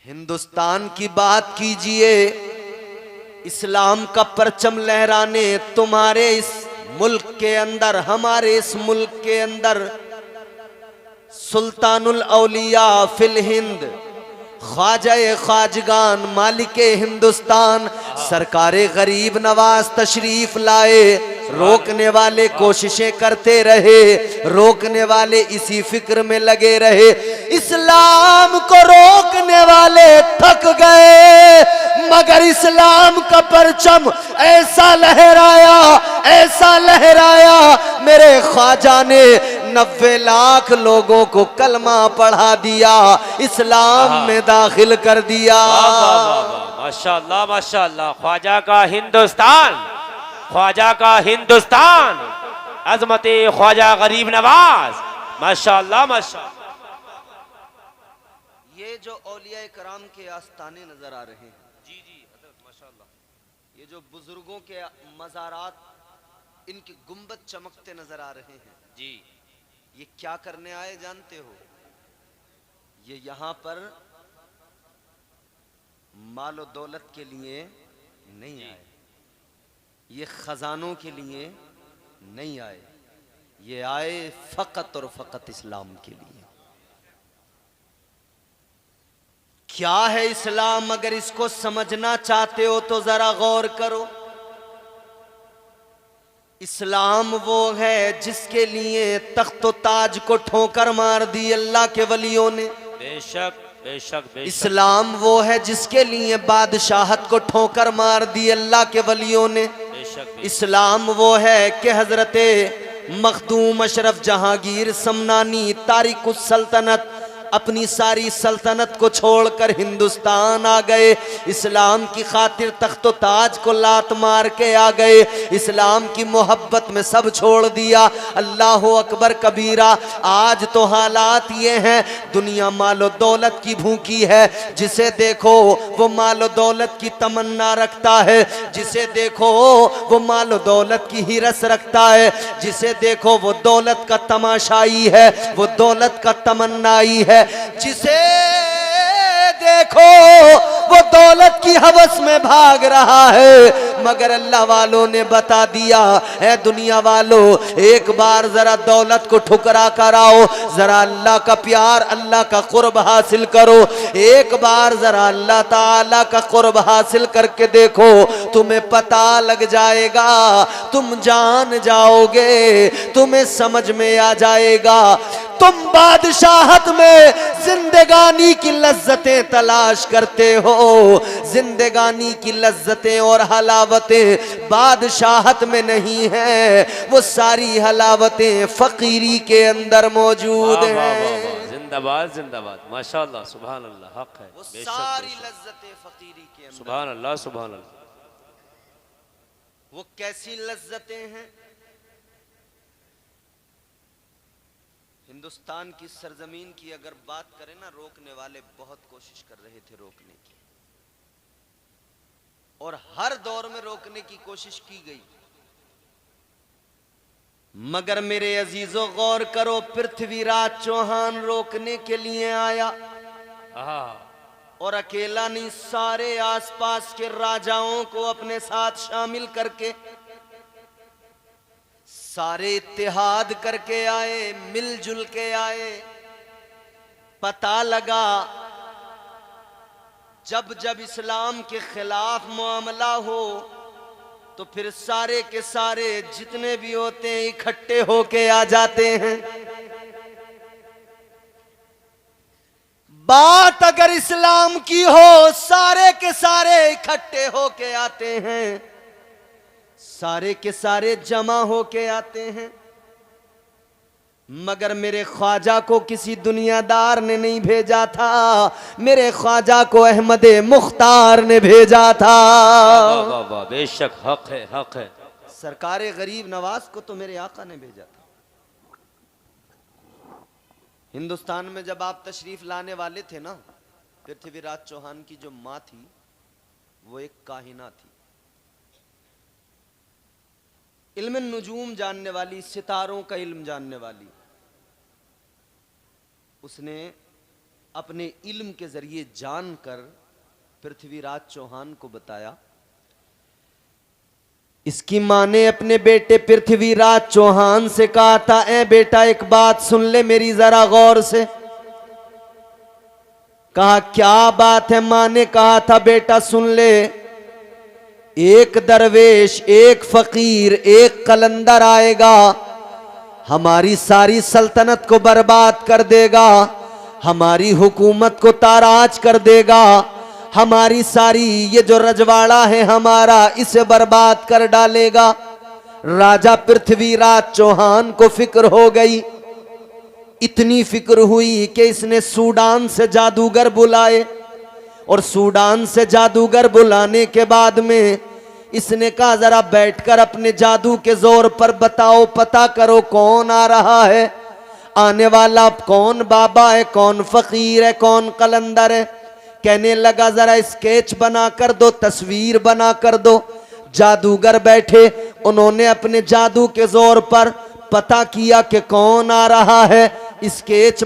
हिंदुस्तान की बात कीजिए, इस्लाम का परचम लहराने तुम्हारे इस मुल्क के अंदर, हमारे इस मुल्क के अंदर सुल्तानुल औलिया फिल हिंद, ख्वाजा ख्वाजगान मालिके हिंदुस्तान सरकारे गरीब नवाज तशरीफ लाए। रोकने वाले कोशिशें करते रहे, रोकने वाले इसी फिक्र में लगे रहे, इस्लाम को रोकने वाले थक गए, मगर इस्लाम का परचम ऐसा लहराया, ऐसा लहराया, मेरे ख्वाजा ने 90 लाख लोगों को कलमा पढ़ा दिया, इस्लाम में दाखिल कर दिया। माशाअल्लाह माशाअल्लाह। ख्वाजा का हिंदुस्तान, ख्वाजा का हिंदुस्तान, अजमते ख्वाजा गरीब नवाज, माशाअल्लाह माशाअल्लाह। ये जो औलिया कराम के आस्थाने नजर आ रहे हैं, जी जी माशाअल्लाह, ये जो बुजुर्गों के मज़ारात, इनके गुंबद चमकते नजर आ रहे हैं जी, ये क्या करने आए जानते हो? ये यहां पर मालो दौलत के लिए नहीं आए, ये खजानों के लिए नहीं आए, ये आए फकत और फकत इस्लाम के लिए। क्या है इस्लाम? अगर इसको समझना चाहते हो तो जरा गौर करो। इस्लाम वो है जिसके लिए तख्तो ताज को ठोकर मार दी अल्लाह के वलियों ने। बेशक बेशक बेशक। इस्लाम वो है जिसके लिए बादशाहत को ठोकर मार दी अल्लाह के वलियों ने। बेशक। इस्लाम वो है कि हजरते मखदूम अशरफ जहांगीर समनानी तारिकुस सल्तनत अपनी सारी सल्तनत को छोड़कर हिंदुस्तान आ गए, इस्लाम की खातिर तख्तो ताज को लात मार के आ गए, इस्लाम की मोहब्बत में सब छोड़ दिया। अल्लाह अकबर कबीरा। आज तो हालात ये हैं, दुनिया मालो दौलत की भूखी है, जिसे देखो वो मालो दौलत की तमन्ना रखता है, जिसे देखो वो मालो दौलत की हिरस रखता है, जिसे देखो वो दौलत का तमाशाई है, वो दौलत का तमन्नाई है, जिसे देखो वो दौलत की हवस में भाग रहा है। मगर अल्लाह वालों ने बता दिया है, दुनिया वालों एक बार जरा दौलत को ठुकरा कर आओ, जरा अल्लाह का प्यार, अल्लाह का कुर्ब हासिल करो, एक बार जरा अल्लाह ताला का कुर्ब हासिल करके देखो, तुम्हें पता लग जाएगा, तुम जान जाओगे, तुम्हें समझ में आ जाएगा। तुम बादशाहत में जिंदगानी की लज्जतें तलाश करते हो, जिंदगानी की लज्जतें और हलावतें बादशाहत में नहीं है, वो सारी हलावतें फकीरी के अंदर मौजूद हैं। जिंदाबाद जिंदाबाद, माशाअल्लाह, सुभान अल्लाह, हक है। वो सारी लज्जतें फकीरी के अंदर। सुभान अल्लाह सुभान अल्लाह। वो कैसी लज्जतें हैं? हिंदुस्तान की सरजमीन की अगर बात करें ना, रोकने वाले बहुत कोशिश कर रहे थे रोकने की, और हर दौर में रोकने की कोशिश की गई, मगर मेरे अजीजों गौर करो, पृथ्वीराज चौहान रोकने के लिए आया, और अकेला नहीं, सारे आसपास के राजाओं को अपने साथ शामिल करके सारे इत्तेहाद करके आए, मिलजुल के आए। पता लगा जब जब इस्लाम के खिलाफ मामला हो तो फिर सारे के सारे जितने भी होते हैं इकट्ठे होके आ जाते हैं। बात अगर इस्लाम की हो, सारे के सारे इकट्ठे होके आते हैं, सारे के सारे जमा होके आते हैं। मगर मेरे ख्वाजा को किसी दुनियादार ने नहीं भेजा था, मेरे ख्वाजा को अहमदे मुख्तार ने भेजा था। वाह वाह, बेशक, हक है हक है। सरकारे गरीब नवाज को तो मेरे आका ने भेजा था। हिंदुस्तान में जब आप तशरीफ लाने वाले थे ना, पृथ्वीराज चौहान की जो माँ थी वो एक काहिना थी, इल्म नुजूम जानने वाली, सितारों का इल्म जानने वाली। उसने अपने इल्म के जरिए जानकर पृथ्वीराज चौहान को बताया। इसकी मां ने अपने बेटे पृथ्वीराज चौहान से कहा था, ए बेटा एक बात सुन ले मेरी जरा गौर से। कहा क्या बात है? मां ने कहा था बेटा सुन ले, एक दरवेश, एक फकीर, एक कलंदर आएगा, हमारी सारी सल्तनत को बर्बाद कर देगा, हमारी हुकूमत को ताराज कर देगा, हमारी सारी ये जो रजवाड़ा है हमारा, इसे बर्बाद कर डालेगा। राजा पृथ्वीराज चौहान को फिक्र हो गई। इतनी फिक्र हुई कि इसने सूडान से जादूगर बुलाए, और सूडान से जादूगर बुलाने के बाद में इसने कहा जरा बैठकर अपने जादू के जोर पर बताओ, पता करो कौन आ रहा है, आने वाला कौन बाबा है, कौन फकीर है, कौन कलंदर है। कहने लगा जरा स्केच बना कर दो, तस्वीर बना कर दो। जादूगर बैठे, उन्होंने अपने जादू के जोर पर पता किया कि कौन आ रहा है। स्केच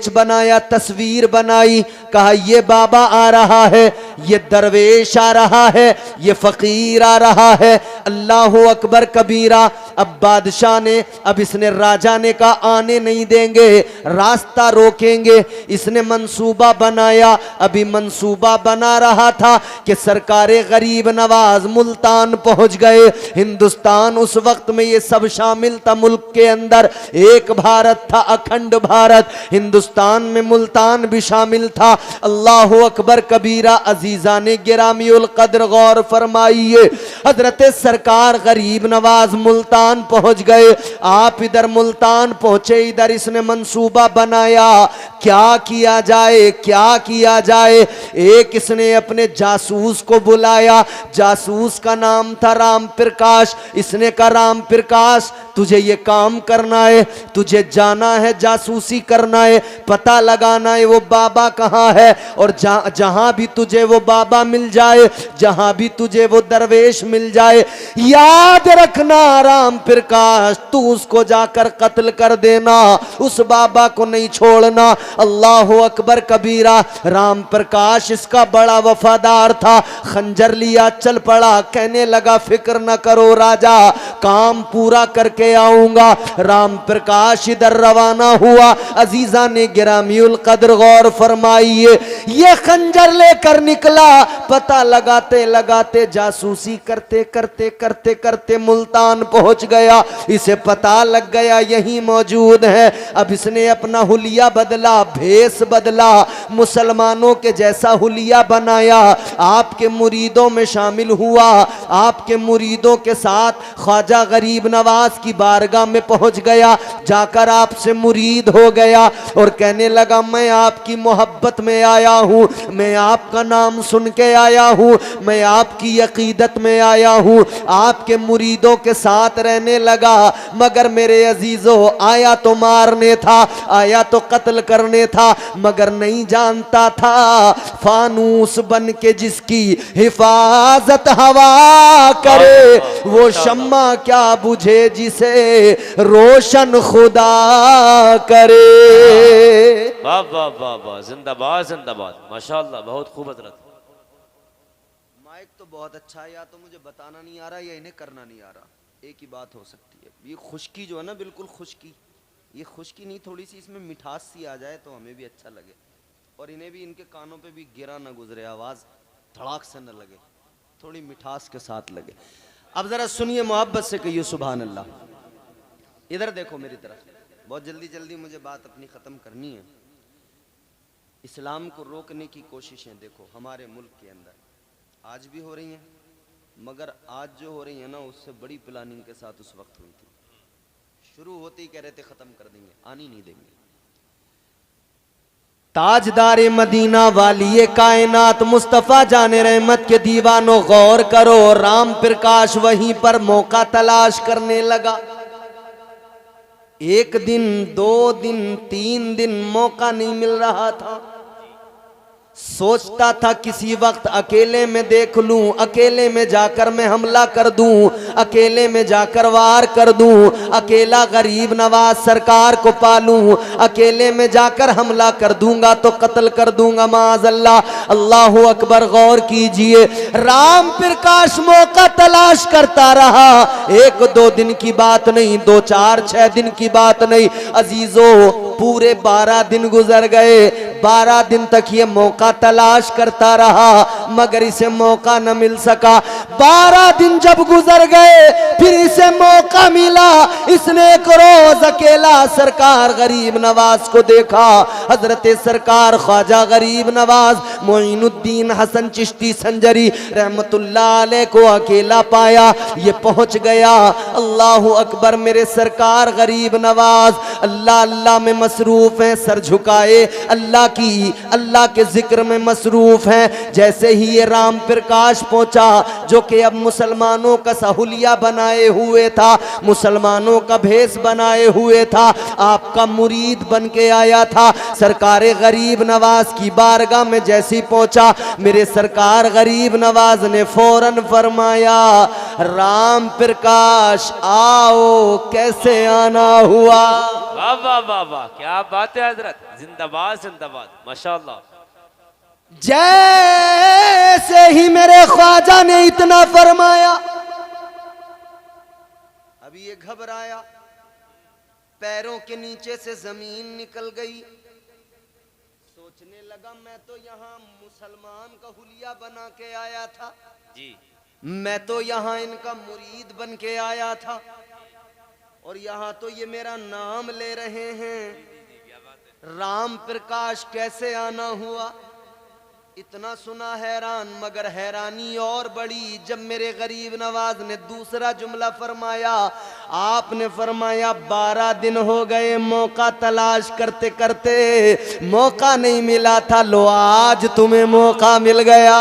बनाया, तस्वीर बनाई। कहा ये बाबा आ रहा है, ये दरवेश आ रहा है, ये फकीर आ रहा है। अल्लाहु अकबर कबीरा। अब बादशाह ने, अब इसने राजा ने कहा आने नहीं देंगे, रास्ता रोकेंगे। इसने मंसूबा बनाया। अभी मंसूबा बना रहा था कि सरकारे गरीब नवाज मुल्तान पहुंच गए। हिंदुस्तान उस वक्त में ये सब शामिल था मुल्क के अंदर। एक भारत था, अखंड भारत। हिंदुस्तान में मुल्तान भी शामिल था। अल्लाहु अकबर कबीरा। अजीजा ने गिरामीउल कद्र गौर फरमाइए, हजरत सरकार गरीब नवाज मुल्तान पहुंच गए। आप इधर मुल्तान पहुंचे, इधर इसने मंसूबा बनाया क्या किया जाए, क्या किया जाए। एक इसने अपने जासूस को बुलाया। जासूस का नाम था राम प्रकाश। इसने कहा राम प्रकाश तुझे ये काम करना है, तुझे जाना है, जासूसी करना है, पता लगाना है वो बाबा कहाँ है, और जहां भी तुझे वो बाबा मिल जाए, जहां भी तुझे वो दरवेश मिल जाए, याद रखना राम प्रकाश तू उसको जाकर कत्ल कर देना, उस बाबा को नहीं छोड़ना। अल्लाहु अकबर कबीरा। राम प्रकाश इसका बड़ा वफादार था। खंजर लिया, चल पड़ा। कहने लगा फिक्र न करो राजा, काम पूरा करके आऊंगा। राम प्रकाश इधर रवाना हुआ। अजीजा ने गिरामीउल कद्र गौर फरमाइए, ये खंजर लेकर निकला। पता लगाते लगाते, जासूसी करते करते करते करते मुल्तान पहुंच गया। इसे पता लग गया यही मौजूद है। अब इसने अपना हुलिया बदला, भेष बदला, मुसलमानों के जैसा हुलिया बनाया। आपके मुरीदों में शामिल हुआ। आपके मुरीदों के साथ ख्वाजा गरीब नवाज की बारगाह में पहुंच गया। जाकर आपसे मुरीद हो गया और कहने लगा मैं आपकी मोहब्बत में आया हूं, मैं आपका नाम सुन के आया हूं, मैं आपकी अकीदत में आया हूं। आपके मुरीदों के साथ रहने लगा। मगर मेरे अजीजों, आया तो मारने था, आया तो कत्ल करने था, मगर नहीं जानता था फानूस बन के जिसकी हिफाजत हवा करे, वो शम्मा क्या बुझे जिसे रोशन खुदा करे। वाह वाह वाह वाह, जिंदाबाद जिंदाबाद, माशाअल्लाह, बहुत खूब हजरत। माइक तो बहुत अच्छा है, या तो मुझे बताना नहीं आ रहा या इन्हें करना नहीं आ रहा। एक ही बात हो सकती है। ये खुश्की जो है ना, बिल्कुल खुश्की, ये खुश्की नहीं, थोड़ी सी इसमें मिठास सी आ जाए तो हमें भी अच्छा लगे, और इन्हें भी, इनके कानों पे भी गिरा ना गुजरे, आवाज़ धड़ाक से न लगे, थोड़ी मिठास के साथ लगे। अब ज़रा सुनिए, मोहब्बत से कहिए सुभान अल्लाह। इधर देखो मेरी तरफ, बहुत जल्दी जल्दी मुझे बात अपनी ख़त्म करनी है। इस्लाम को रोकने की कोशिशें देखो हमारे मुल्क के अंदर आज भी हो रही हैं, मगर आज जो हो रही है ना, उससे बड़ी प्लानिंग के साथ उस वक्त हुई थी। शुरू होते ही कह रहे थे ख़त्म कर देंगे, आनी नहीं देंगे। ताजदारे मदीना वाली कायनात मुस्तफ़ा जाने रहमत के दीवानों गौर करो, राम प्रकाश वहीं पर मौका तलाश करने लगा। एक दिन, 2 दिन, 3 दिन मौका नहीं मिल रहा था। सोचता था किसी वक्त अकेले में देख लूं, अकेले में जाकर मैं हमला कर दूं, अकेले में जाकर वार कर दूं, अकेला गरीब नवाज सरकार को पालूं, अकेले में जाकर हमला कर दूंगा तो कत्ल कर दूंगा माज़अल्लाह। अल्लाहु अकबर। गौर कीजिए, राम प्रकाश मौका तलाश करता रहा। एक दो दिन की बात नहीं, 2 4 6 दिन की बात नहीं अजीजों, पूरे 12 दिन गुजर गए। 12 दिन तक ये मौका तलाश करता रहा मगर इसे मौका न मिल सका। 12 दिन जब गुजर गए फिर इसे मौका मिला। इसने एक रोज अकेला सरकार गरीब नवाज को देखा। हजरत सरकार ख्वाजा गरीब नवाज मोइनुद्दीन हसन चिश्ती संजरी रहमतुल्लाह अलैह को अकेला पाया। ये पहुंच गया। अल्लाहु अकबर। मेरे सरकार गरीब नवाज अल्लाह अल्लाह में मसरूफ हैं, सर झुकाए अल्लाह के जिक्र में मसरूफ हैं। जैसे ही ये राम प्रकाश पहुंचा जो कि अब मुसलमानों का सहूलिया बनाए हुए था, मुसलमानों का भेष बनाए हुए था, आपका मुरीद बन के आया था। सरकार गरीब नवाज की बारगाह में जैसी पहुंचा, मेरे सरकार गरीब नवाज ने फौरन फरमाया, राम प्रकाश आओ, कैसे आना हुआ। वाह वाह वाह वाह, क्या बात है हजरत, जिंदाबाद जिंदाबाद, माशाअल्लाह। जैसे ही मेरे ख्वाजा ने इतना फरमाया, अभी ये घबराया, पैरों के नीचे से जमीन निकल गई। सोचने लगा मैं तो यहाँ मुसलमान का हुलिया बना के आया था जी, मैं तो यहाँ इनका मुरीद बन के आया था और यहाँ तो ये मेरा नाम ले रहे हैं। राम प्रकाश कैसे आना हुआ। इतना सुना हैरान, मगर हैरानी और बड़ी जब मेरे गरीब नवाज ने दूसरा जुमला फरमाया। आपने फरमाया 12 दिन हो गए मौका तलाश करते करते, मौका नहीं मिला था, लो आज तुम्हें मौका मिल गया।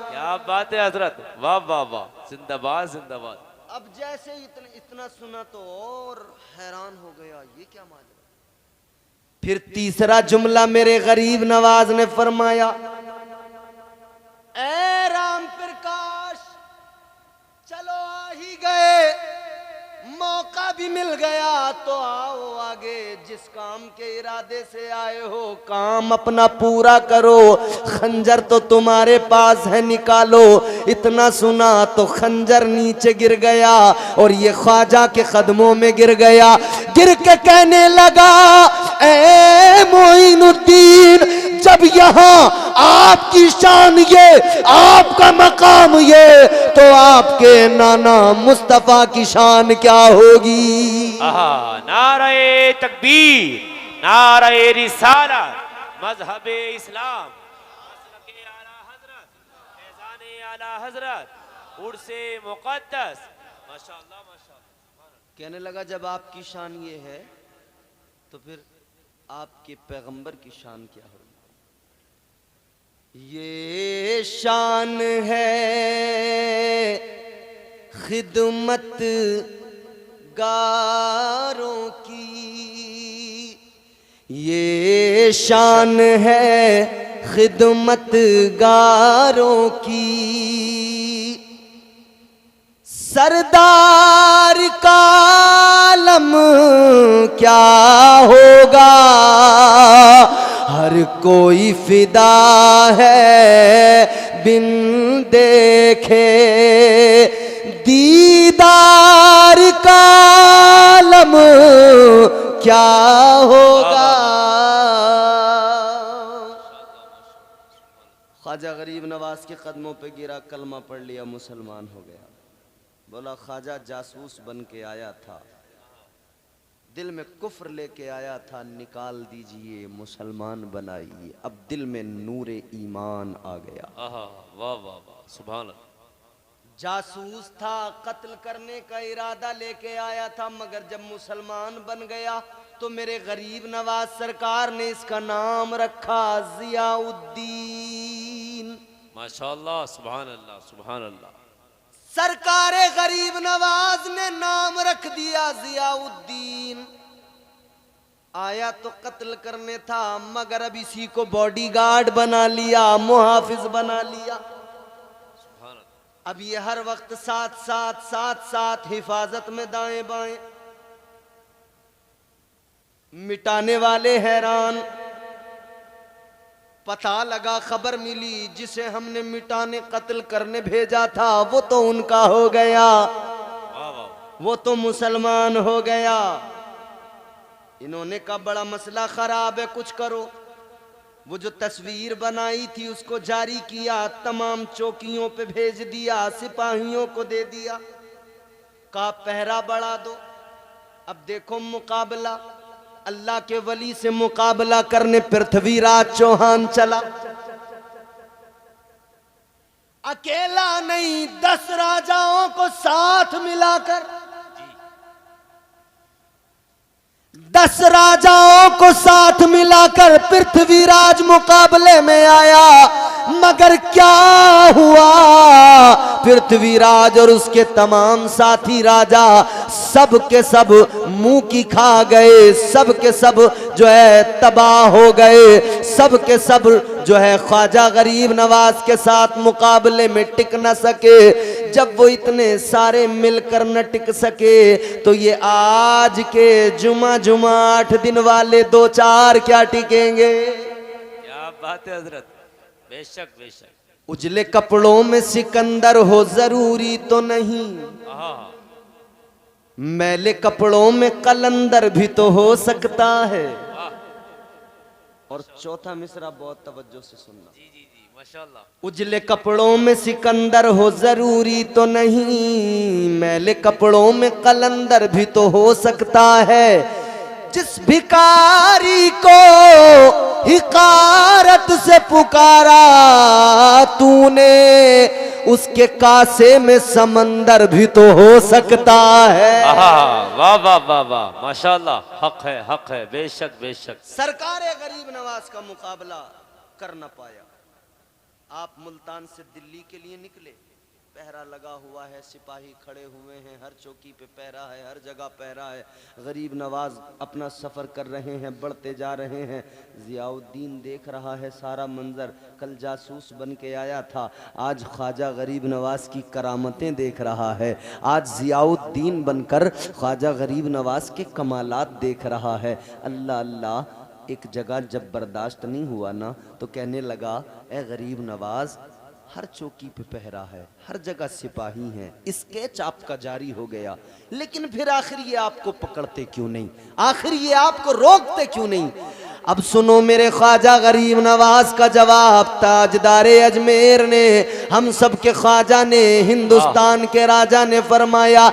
क्या बात है हजरत, वाह वाह वाह, जिंदाबाद जिंदाबाद। अब जैसे इतना सुना तो और हैरान हो गया, ये क्या माजरा। फिर तीसरा जुमला मेरे गरीब नवाज ने फरमाया, ए राम प्रकाश चलो आ ही गए, मौका भी मिल गया तो आओ आगे, जिस काम के इरादे से आए हो काम अपना पूरा करो। खंजर तो तुम्हारे पास है, निकालो। इतना सुना तो खंजर नीचे गिर गया और ये ख्वाजा के कदमों में गिर गया। गिर के कहने लगा, ए मोइनुद्दीन, जब यहाँ आपकी शान ये, आपका मकाम ये, तो आपके नाना मुस्तफा की शान क्या होगी। नारे तकबीर, नारे रिसालत, मजहबे इस्लाम, आला हजरत, फैज़ाने आला हजरत, उर्से मुक़द्दस, माशाअल्लाह माशाअल्लाह। कहने लगा जब आपकी शान ये है तो फिर आपके पैगंबर की शान क्या होगी। ये शान है खिदमत गारों की, ये शान है खिदमत गारों की, सरदार का आलम क्या होगा, हर कोई फिदा है बिन देखे, दीदार का आलम क्या होगा। ख्वाजा गरीब नवाज के कदमों पे गिरा, कलमा पढ़ लिया, मुसलमान हो गया। बोला ख्वाजा जासूस बन के आया था, दिल में कुफ्र लेके आया था, निकाल दीजिए, मुसलमान बनाइए। अब दिल में नूरे ईमान आ गया। वाह वाह वाह, सुभान अल्लाह। जासूस था, कत्ल करने का इरादा लेके आया था, मगर जब मुसलमान बन गया तो मेरे गरीब नवाज सरकार ने इसका नाम रखा जियाउद्दीन। माशाअल्लाह, सुभान अल्लाह सुभान अल्लाह। सरकार गरीब नवाज ने नाम रख दिया जियाउद्दीन। आया तो कत्ल करने था, मगर अब इसी को बॉडीगार्ड बना लिया, मुहाफिज बना लिया। अब ये हर वक्त साथ हिफाजत में दाएं बाएं। मिटाने वाले हैरान, पता लगा, खबर मिली, जिसे हमने मिटाने कत्ल करने भेजा था वो तो उनका हो गया, वो तो मुसलमान हो गया। इन्होंने कहा बड़ा मसला खराब है, कुछ करो। वो जो तस्वीर बनाई थी उसको जारी किया, तमाम चौकियों पे भेज दिया, सिपाहियों को दे दिया, कहा पहरा बढ़ा दो। अब देखो मुकाबला, अल्लाह के वली से मुकाबला करने पृथ्वीराज चौहान चला। अकेला नहीं, 10 राजाओं को साथ मिलाकर, 10 राजाओं को साथ मिलाकर पृथ्वीराज मुकाबले में आया। मगर क्या हुआ, पृथ्वीराज और उसके तमाम साथी राजा सब के सब मुंह की खा गए, सब के सब जो है तबाह हो गए, सब के सब जो है ख्वाजा गरीब नवाज के साथ मुकाबले में टिक न सके। जब वो इतने सारे मिलकर न टिक सके तो ये आज के जुमा 8 दिन वाले 2-4 क्या टिकेंगे? क्या बात है हजरत, बेशक बेशक। उजले कपड़ों में सिकंदर हो जरूरी तो नहीं, मैले कपड़ों में कलंदर भी तो हो सकता है। और चौथा मिसरा बहुत तवज्जो से सुनना। जी जी जी, माशाल्लाह। उजले कपड़ों में सिकंदर हो जरूरी तो नहीं, मैले कपड़ों में कलंदर भी तो हो सकता है। जिस भिखारी को हिकारत से पुकारा तूने, उसके कासे में समंदर भी तो हो सकता है। वाह वाह वाह वाह, माशाल्लाह, हक है, बेशक बेशक। सरकार गरीब नवाज का मुकाबला कर न पाया। आप मुल्तान से दिल्ली के लिए निकले, पहरा लगा हुआ है, सिपाही खड़े हुए हैं, हर चौकी पे पहरा है, हर जगह पहरा है। गरीब नवाज अपना सफ़र कर रहे हैं, बढ़ते जा रहे हैं। ज़ियाउद्दीन देख रहा है सारा मंजर, कल जासूस बन के आया था, आज ख्वाजा गरीब नवाज की करामतें देख रहा है। आज ज़ियाउद्दीन बनकर ख्वाजा गरीब नवाज के कमालात देख रहा है। अल्लाह अल्लाह, एक जगह जब बर्दाश्त नहीं हुआ ना तो कहने लगा, ए गरीब नवाज, हर चौकी पे पहरा है, हर जगह सिपाही हैं, स्केच आपका जारी हो गया, लेकिन फिर आखिर ये आपको पकड़ते क्यों नहीं, आखिर ये आपको रोकते क्यों नहीं? अब सुनो मेरे ख्वाजा गरीब नवाज का जवाब। ताजदारे अजमेर ने, हम सब के ख्वाजा ने, हिंदुस्तान के राजा ने फरमाया,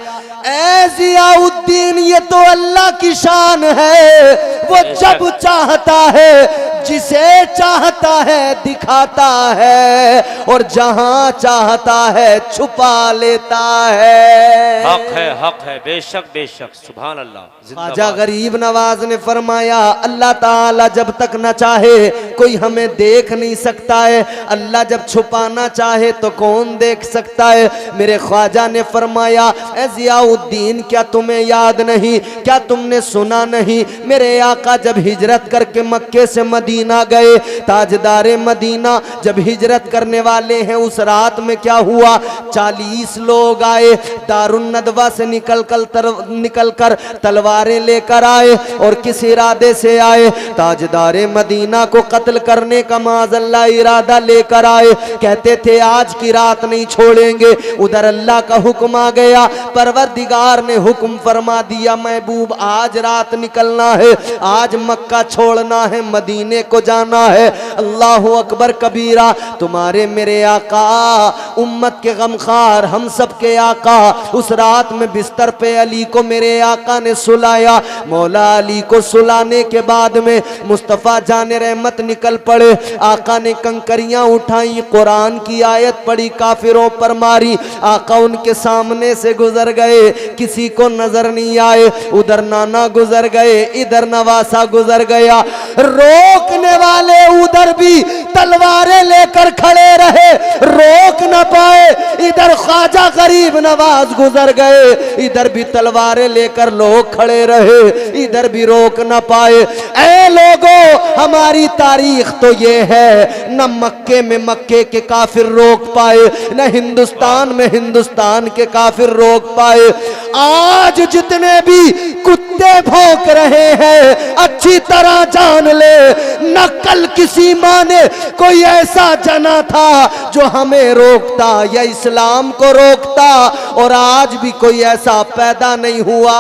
ऐ ज़ियाउद्दीन, ये तो अल्लाह की शान है, वो जब चाहता है जिसे चाहता है दिखाता है, और जहां चाहता है छुपा लेता है। हक है, बेशक बेशक, सुभान अल्लाह। ख्वाजा गरीब नवाज ने फरमाया, अल्लाह ताला जब तक न चाहे कोई हमें देख नहीं सकता है, अल्लाह जब छुपाना चाहे तो कौन देख सकता है? मेरे ख्वाजा ने फरमाया, ऐ ज़ियाउद्दीन, क्या तुम्हें याद नहीं, क्या तुमने सुना नहीं, मेरे आका जब हिजरत करके मक्के से मदीना गए, ताजदारे मदीना जब हिजरत करने वाले हैं, उस रात में क्या हुआ? 40 लोग आए, दारुन नदवा से निकल कर तलवारें लेकर आए, और किस इरादे से आए? ताजदारे मदीना को कत्ल करने का माज़अल्लाह इरादा लेकर आए। कहते थे आज की रात नहीं छोड़ेंगे। उधर अल्लाह का हुक्म आ गया, परवरदिगार ने हुक्म फरमा दिया, महबूब आज रात निकलना है, आज मक्का छोड़ना है, मदीने को जाना है। अल्लाह अकबर कबीरा, तुम्हारे मेरे आका, उम्मत के गमखार, हम सब के आका, उस रात में बिस्तर पे अली को मेरे आका ने सुलाया। मौला अली को सुलाने के बाद में मुस्तफ़ा जाने रहमत निकल पड़े। आका ने कंकरियां उठाई, कुरान की आयत पढ़ी, काफिरों पर मारी। आका उनके सामने से गुजर गए, किसी को नजर नहीं आए। उधर नाना गुजर गए, इधर नवासा गुजर गया, रोकने वाले उधर भी तलवारें लेकर खड़े रहे, रोक न पाए। इधर ख्वाजा गरीब नवाज गुजर गए, इधर भी तलवारें लेकर लोग खड़े रहे, इधर भी रोक न पाए। ऐ लोगों, हमारी तारीख तो ये है, न मक्के में मक्के के काफिर रोक पाए, न हिंदुस्तान में हिंदुस्तान के काफिर रोक पाए। आज जितने भी कुत्ते भौंक रहे हैं, अच्छी तरह जान ले, न कल किसी माँ ने कोई ऐसा जना था जो हमें रोकता या इस्लाम को रोकता, और आज भी कोई ऐसा पैदा नहीं हुआ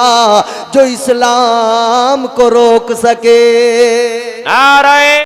जो इस्लाम को रोक सके। नाराए